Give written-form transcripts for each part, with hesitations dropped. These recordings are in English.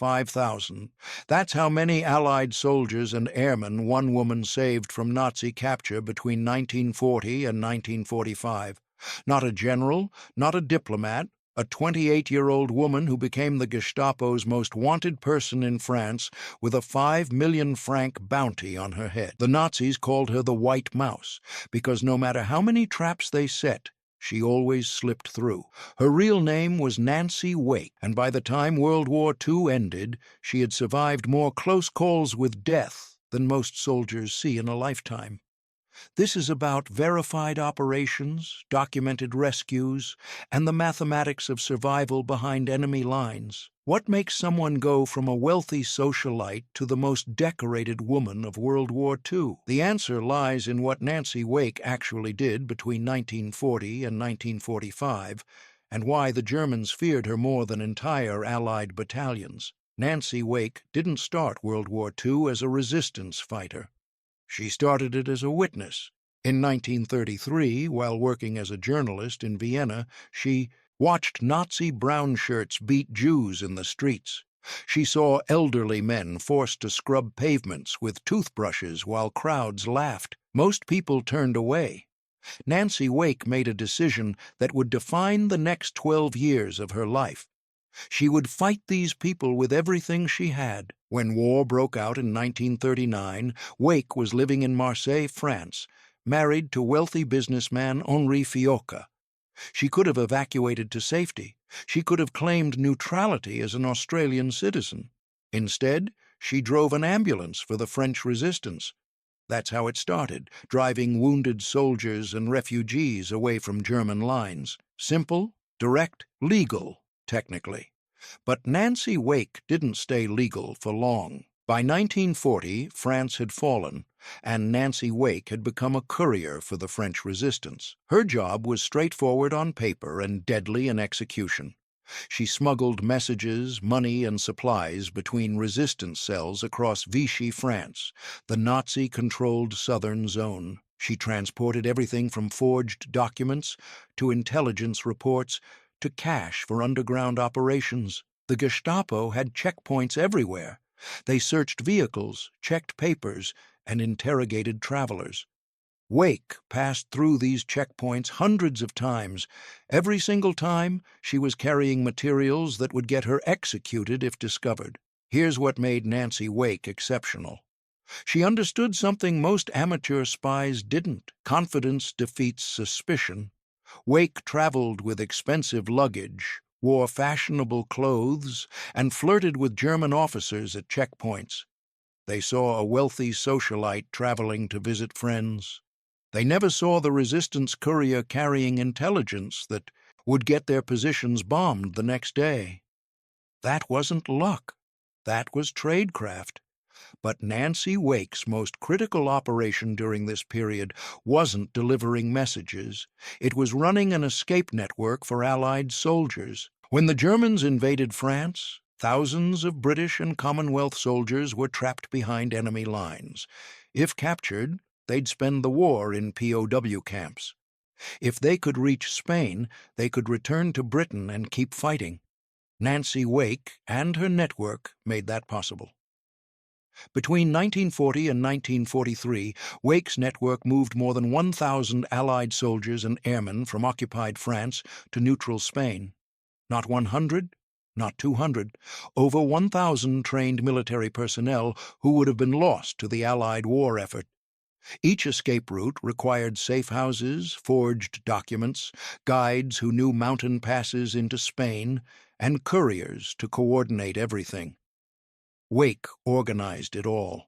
5,000. That's how many Allied soldiers and airmen one woman saved from Nazi capture between 1940 and 1945. Not a general, not a diplomat, a 28-year-old woman who became the Gestapo's most wanted person in France with a 5 million franc bounty on her head. The Nazis called her the White Mouse because no matter how many traps they set, she always slipped through. Her real name was Nancy Wake, and by the time World War II ended, she had survived more close calls with death than most soldiers see in a lifetime. This is about verified operations, documented rescues, and the mathematics of survival behind enemy lines. What makes someone go from a wealthy socialite to the most decorated woman of World War II? The answer lies in what Nancy Wake actually did between 1940 and 1945, and why the Germans feared her more than entire Allied battalions. Nancy Wake didn't start World War II as a resistance fighter. She started it as a witness. In 1933, while working as a journalist in Vienna, she watched Nazi brown shirts beat Jews in the streets. She saw elderly men forced to scrub pavements with toothbrushes while crowds laughed. Most people turned away. Nancy Wake made a decision that would define the next 12 years of her life. She would fight these people with everything she had. When war broke out in 1939, Wake was living in Marseille, France, married to wealthy businessman Henri Fiocca. She could have evacuated to safety. She could have claimed neutrality as an Australian citizen. Instead, she drove an ambulance for the French resistance. That's how it started, driving wounded soldiers and refugees away from German lines. Simple, direct, legal, technically. But Nancy Wake didn't stay legal for long. By 1940, France had fallen, and Nancy Wake had become a courier for the French resistance. Her job was straightforward on paper and deadly in execution. She smuggled messages, money, and supplies between resistance cells across Vichy, France, the Nazi-controlled southern zone. She transported everything from forged documents to intelligence reports to cash for underground operations. The Gestapo had checkpoints everywhere. They searched vehicles, checked papers, and interrogated travelers. Wake passed through these checkpoints hundreds of times. Every single time, she was carrying materials that would get her executed if discovered. Here's what made Nancy Wake exceptional. She understood something most amateur spies didn't. Confidence defeats suspicion. Wake traveled with expensive luggage, wore fashionable clothes, and flirted with German officers at checkpoints. They saw a wealthy socialite traveling to visit friends. They never saw the resistance courier carrying intelligence that would get their positions bombed the next day. That wasn't luck. That was tradecraft. But Nancy Wake's most critical operation during this period wasn't delivering messages. It was running an escape network for Allied soldiers. When the Germans invaded France, thousands of British and Commonwealth soldiers were trapped behind enemy lines. If captured, they'd spend the war in POW camps. If they could reach Spain, they could return to Britain and keep fighting. Nancy Wake and her network made that possible. Between 1940 and 1943, Wake's network moved more than 1,000 Allied soldiers and airmen from occupied France to neutral Spain. Not 100, not 200, over 1,000 trained military personnel who would have been lost to the Allied war effort. Each escape route required safe houses, forged documents, guides who knew mountain passes into Spain, and couriers to coordinate everything. Wake organized it all.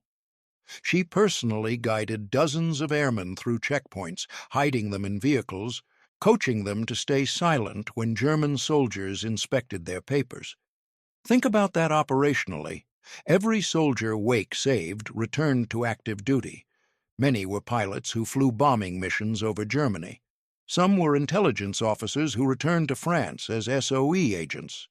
She personally guided dozens of airmen through checkpoints, hiding them in vehicles, coaching them to stay silent when German soldiers inspected their papers. Think about that operationally. Every soldier Wake saved returned to active duty. Many were pilots who flew bombing missions over Germany. Some were intelligence officers who returned to France as SOE agents.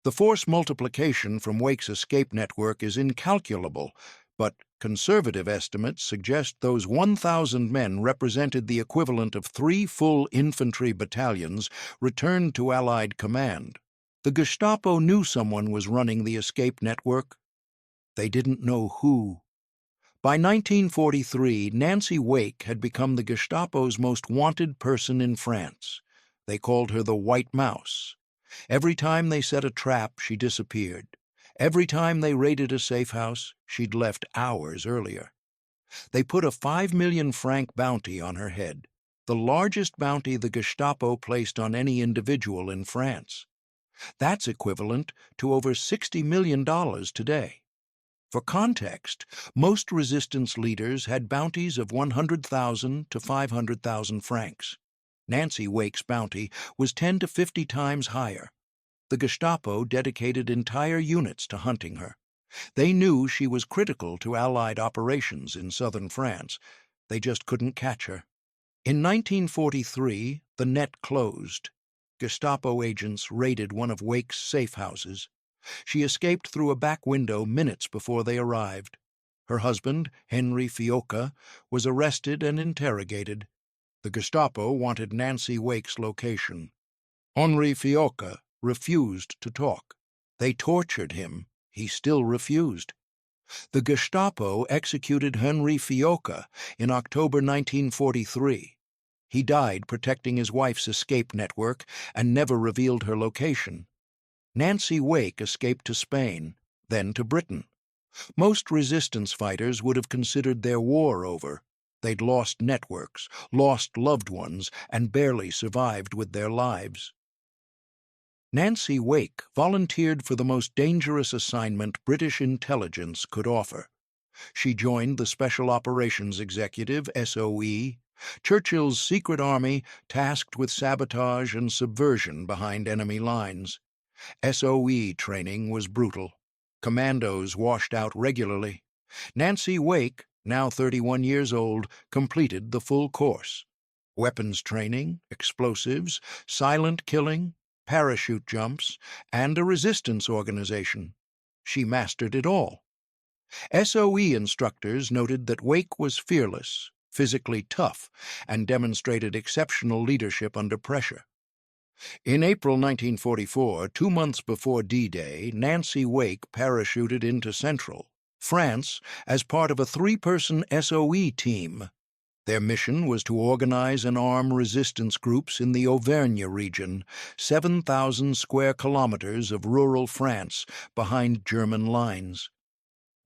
The force multiplication from Wake's escape network is incalculable, but conservative estimates suggest those 1,000 men represented the equivalent of 3 full infantry battalions returned to Allied command. The Gestapo knew someone was running the escape network. They didn't know who. By 1943, Nancy Wake had become the Gestapo's most wanted person in France. They called her the White Mouse. Every time they set a trap, she disappeared. Every time they raided a safe house, she'd left hours earlier. They put a 5 million franc bounty on her head, the largest bounty the Gestapo placed on any individual in France. That's equivalent to over $60 million today. For context, most resistance leaders had bounties of 100,000 to 500,000 francs. Nancy Wake's bounty was 10 to 50 times higher. The Gestapo dedicated entire units to hunting her. They knew she was critical to Allied operations in southern France. They just couldn't catch her. In 1943, the net closed. Gestapo agents raided one of Wake's safe houses. She escaped through a back window minutes before they arrived. Her husband, Henry Fiocca, was arrested and interrogated. The Gestapo wanted Nancy Wake's location. Henri Fiocca refused to talk. They tortured him. He still refused. The Gestapo executed Henri Fiocca in October 1943. He died protecting his wife's escape network and never revealed her location. Nancy Wake escaped to Spain, then to Britain. Most resistance fighters would have considered their war over. They'd lost networks, lost loved ones, and barely survived with their lives. Nancy Wake volunteered for the most dangerous assignment British intelligence could offer. She joined the Special Operations Executive, SOE, Churchill's secret army tasked with sabotage and subversion behind enemy lines. SOE training was brutal. Commandos washed out regularly. Nancy Wake, now 31 years old, completed the full course. Weapons training, explosives, silent killing, parachute jumps, and a resistance organization. She mastered it all. SOE instructors noted that Wake was fearless, physically tough, and demonstrated exceptional leadership under pressure. In April 1944, 2 months before D-Day, Nancy Wake parachuted into Central France as part of a 3-person SOE team. Their mission was to organize and arm resistance groups in the Auvergne region, 7,000 square kilometers of rural France behind German lines.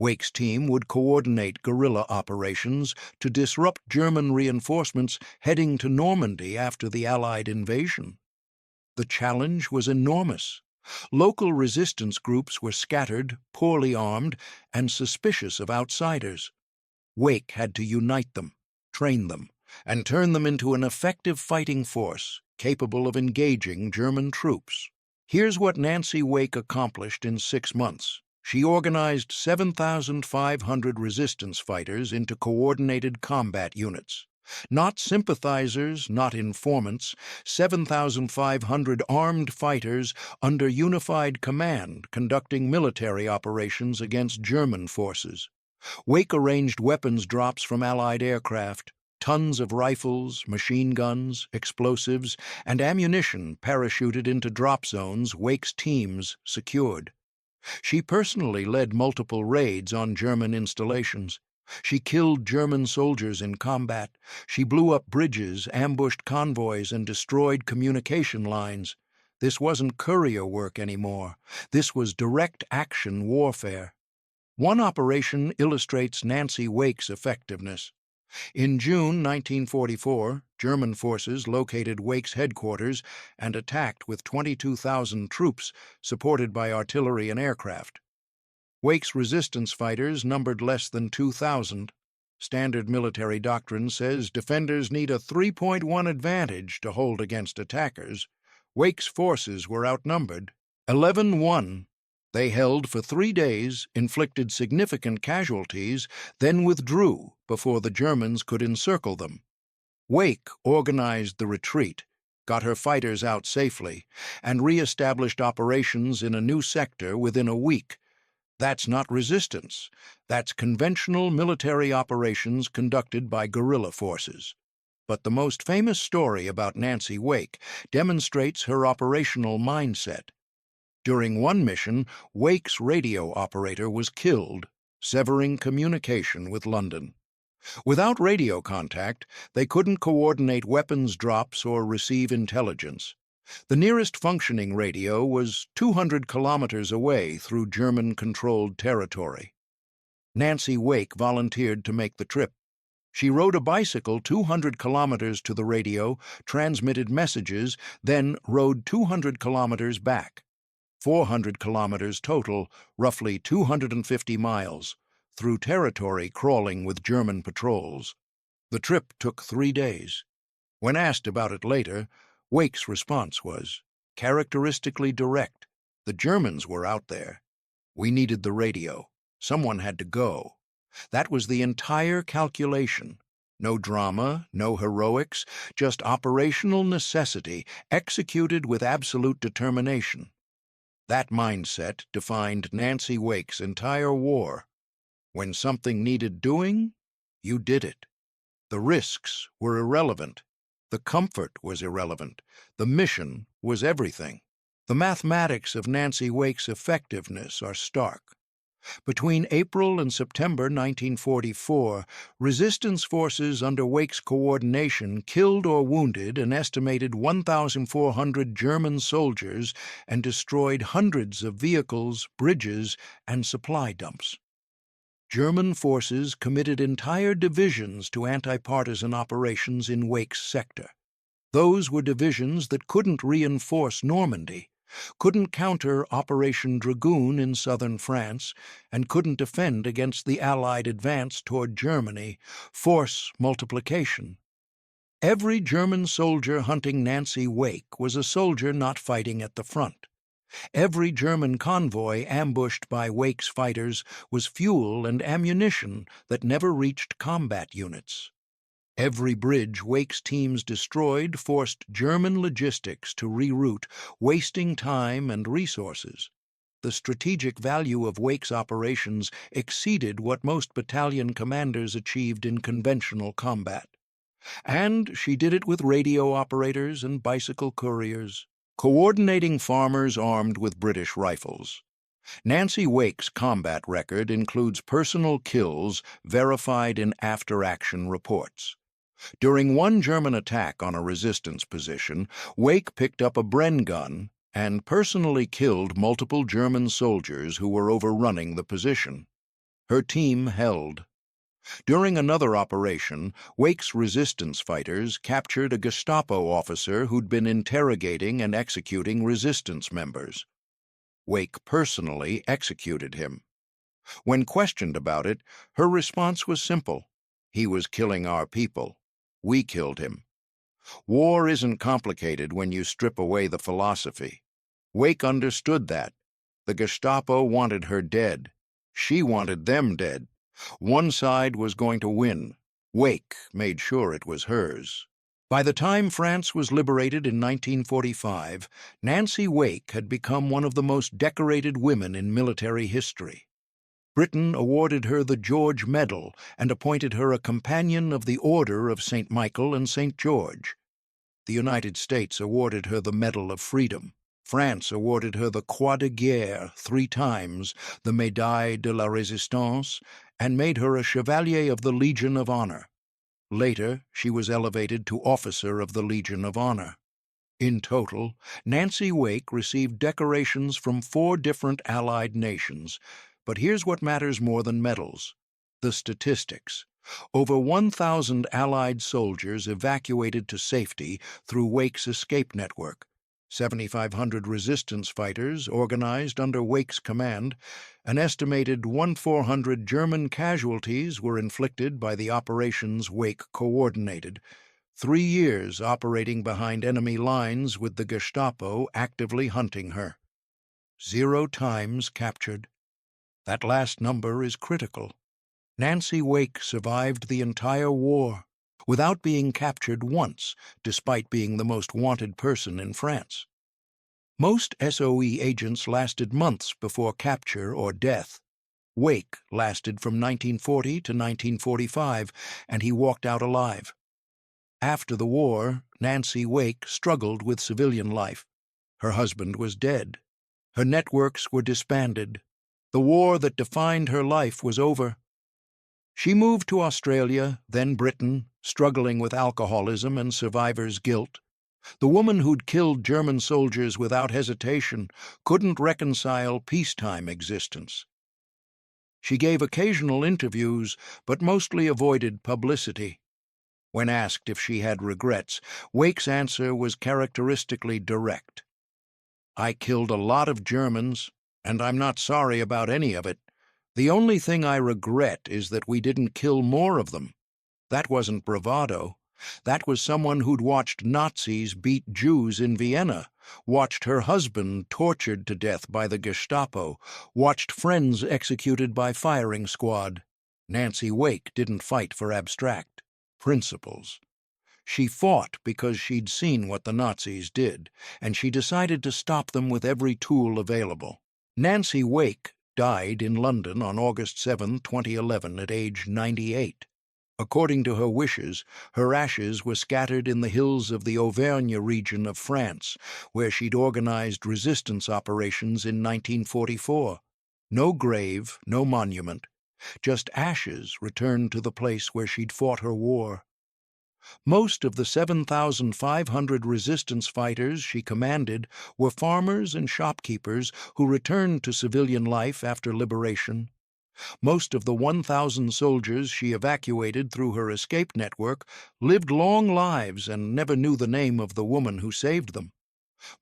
Wake's team would coordinate guerrilla operations to disrupt German reinforcements heading to Normandy after the Allied invasion. The challenge was enormous. Local resistance groups were scattered, poorly armed, and suspicious of outsiders. Wake had to unite them, train them, and turn them into an effective fighting force capable of engaging German troops. Here's what Nancy Wake accomplished in 6 months. She organized 7,500 resistance fighters into coordinated combat units. Not sympathizers, not informants, 7,500 armed fighters under unified command conducting military operations against German forces. Wake arranged weapons drops from Allied aircraft, tons of rifles, machine guns, explosives, and ammunition parachuted into drop zones Wake's teams secured. She personally led multiple raids on German installations. She killed German soldiers in combat. She blew up bridges, ambushed convoys, and destroyed communication lines. This wasn't courier work anymore. This was direct action warfare. One operation illustrates Nancy Wake's effectiveness. In June 1944, German forces located Wake's headquarters and attacked with 22,000 troops, supported by artillery and aircraft. Wake's resistance fighters numbered less than 2,000. Standard military doctrine says defenders need a 3.1 advantage to hold against attackers. Wake's forces were outnumbered, 11-1. They held for 3 days, inflicted significant casualties, then withdrew before the Germans could encircle them. Wake organized the retreat, got her fighters out safely, and re-established operations in a new sector within a week. That's not resistance. That's conventional military operations conducted by guerrilla forces. But the most famous story about Nancy Wake demonstrates her operational mindset. During one mission, Wake's radio operator was killed, severing communication with London. Without radio contact, they couldn't coordinate weapons drops or receive intelligence. The nearest functioning radio was 200 kilometers away through German-controlled territory. Nancy Wake volunteered to make the trip. She rode a bicycle 200 kilometers to the radio, transmitted messages, then rode 200 kilometers back. 400 kilometers total, roughly 250 miles, through territory crawling with German patrols. The trip took 3 days. When asked about it later, Wake's response was characteristically direct. The Germans were out there. We needed the radio. Someone had to go. That was the entire calculation. No drama, no heroics, just operational necessity executed with absolute determination. That mindset defined Nancy Wake's entire war. When something needed doing, you did it. The risks were irrelevant. The comfort was irrelevant. The mission was everything. The mathematics of Nancy Wake's effectiveness are stark. Between April and September 1944, resistance forces under Wake's coordination killed or wounded an estimated 1,400 German soldiers and destroyed hundreds of vehicles, bridges, and supply dumps. German forces committed entire divisions to anti-partisan operations in Wake's sector. Those were divisions that couldn't reinforce Normandy, couldn't counter Operation Dragoon in southern France, and couldn't defend against the Allied advance toward Germany, force multiplication. Every German soldier hunting Nancy Wake was a soldier not fighting at the front. Every German convoy ambushed by Wake's fighters was fuel and ammunition that never reached combat units. Every bridge Wake's teams destroyed forced German logistics to reroute, wasting time and resources. The strategic value of Wake's operations exceeded what most battalion commanders achieved in conventional combat. And she did it with radio operators and bicycle couriers, coordinating farmers armed with British rifles. Nancy Wake's combat record includes personal kills verified in after-action reports. During one German attack on a resistance position, Wake picked up a Bren gun and personally killed multiple German soldiers who were overrunning the position. Her team held. During another operation, Wake's resistance fighters captured a Gestapo officer who'd been interrogating and executing resistance members. Wake personally executed him. When questioned about it, her response was simple. He was killing our people. We killed him. War isn't complicated when you strip away the philosophy. Wake understood that. The Gestapo wanted her dead. She wanted them dead. One side was going to win. Wake made sure it was hers. By the time France was liberated in 1945, Nancy Wake had become one of the most decorated women in military history. Britain awarded her the George Medal and appointed her a Companion of the Order of St. Michael and St. George. The United States awarded her the Medal of Freedom. France awarded her the Croix de Guerre 3 times, the Médaille de la Résistance, and made her a Chevalier of the Legion of Honor. Later, she was elevated to Officer of the Legion of Honor. In total, Nancy Wake received decorations from 4 different Allied nations. But here's what matters more than medals: the statistics. Over 1,000 Allied soldiers evacuated to safety through Wake's escape network. 7,500 resistance fighters organized under Wake's command. An estimated 1,400 German casualties were inflicted by the operations Wake coordinated. 3 years operating behind enemy lines with the Gestapo actively hunting her. 0 times captured. That last number is critical. Nancy Wake survived the entire war without being captured once, despite being the most wanted person in France. Most SOE agents lasted months before capture or death. Wake lasted from 1940 to 1945, and he walked out alive. After the war, Nancy Wake struggled with civilian life. Her husband was dead. Her networks were disbanded. The war that defined her life was over. She moved to Australia, then Britain, struggling with alcoholism and survivor's guilt. The woman who'd killed German soldiers without hesitation couldn't reconcile peacetime existence. She gave occasional interviews, but mostly avoided publicity. When asked if she had regrets, Wake's answer was characteristically direct. "I killed a lot of Germans, and I'm not sorry about any of it. The only thing I regret is that we didn't kill more of them." That wasn't bravado. That was someone who'd watched Nazis beat Jews in Vienna, watched her husband tortured to death by the Gestapo, watched friends executed by firing squad. Nancy Wake didn't fight for abstract principles. She fought because she'd seen what the Nazis did, and she decided to stop them with every tool available. Nancy Wake died in London on August 7, 2011, at age 98. According to her wishes, her ashes were scattered in the hills of the Auvergne region of France, where she'd organized resistance operations in 1944. No grave, no monument, just ashes returned to the place where she'd fought her war. Most of the 7,500 resistance fighters she commanded were farmers and shopkeepers who returned to civilian life after liberation. Most of the 1,000 soldiers she evacuated through her escape network lived long lives and never knew the name of the woman who saved them.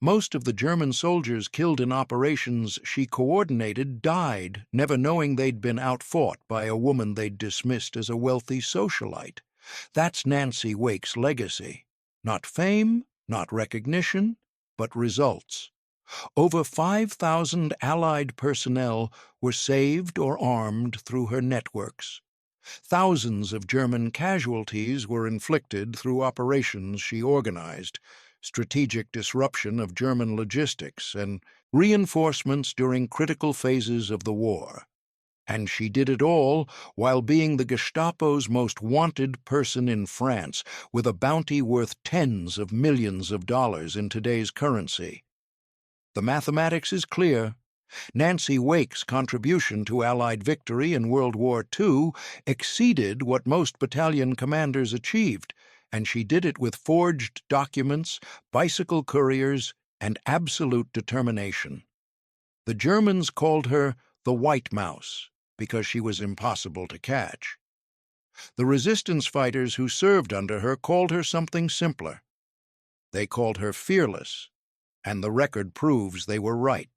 Most of the German soldiers killed in operations she coordinated died, never knowing they'd been outfought by a woman they'd dismissed as a wealthy socialite. That's Nancy Wake's legacy. Not fame, not recognition, but results. Over 5,000 Allied personnel were saved or armed through her networks. Thousands of German casualties were inflicted through operations she organized, strategic disruption of German logistics, and reinforcements during critical phases of the war. And she did it all while being the Gestapo's most wanted person in France, with a bounty worth tens of millions of dollars in today's currency. The mathematics is clear. Nancy Wake's contribution to Allied victory in World War II exceeded what most battalion commanders achieved, and she did it with forged documents, bicycle couriers, and absolute determination. The Germans called her the White Mouse because she was impossible to catch. The resistance fighters who served under her called her something simpler. They called her fearless, and the record proves they were right.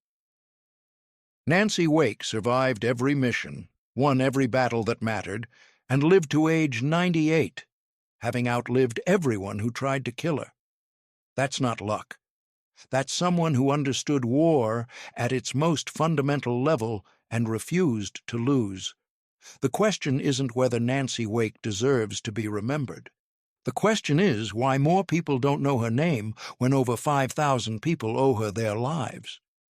Nancy Wake survived every mission, won every battle that mattered, and lived to age 98, having outlived everyone who tried to kill her. That's not luck. That's someone who understood war at its most fundamental level and refused to lose. The question isn't whether Nancy Wake deserves to be remembered. The question is why more people don't know her name when over 5,000 people owe her their lives.